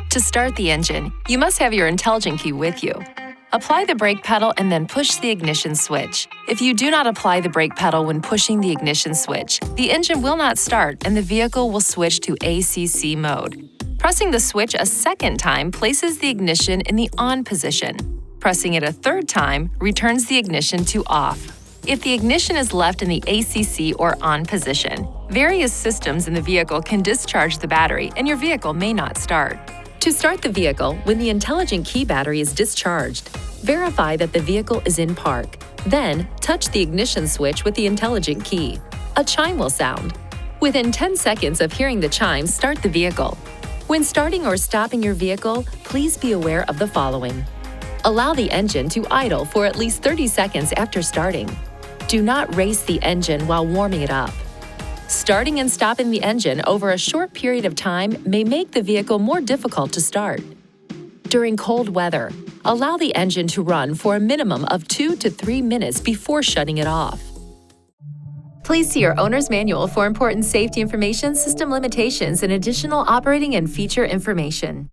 To start the engine, you must have your intelligent key with you. Apply the brake pedal and then push the ignition switch. If you do not apply the brake pedal when pushing the ignition switch, the engine will not start and the vehicle will switch to ACC mode. Pressing the switch a second time places the ignition in the on position. Pressing it a third time returns the ignition to off. If the ignition is left in the ACC or on position, various systems in the vehicle can discharge the battery and your vehicle may not start. To start the vehicle, when the intelligent key battery is discharged, verify that the vehicle is in park. Then, touch the ignition switch with the intelligent key. A chime will sound. Within 10 seconds of hearing the chime, start the vehicle. When starting or stopping your vehicle, please be aware of the following. Allow the engine to idle for at least 30 seconds after starting. Do not race the engine while warming it up. Starting and stopping the engine over a short period of time may make the vehicle more difficult to start. During cold weather, allow the engine to run for a minimum of 2 to 3 minutes before shutting it off. Please see your owner's manual for important safety information, system limitations, and additional operating and feature information.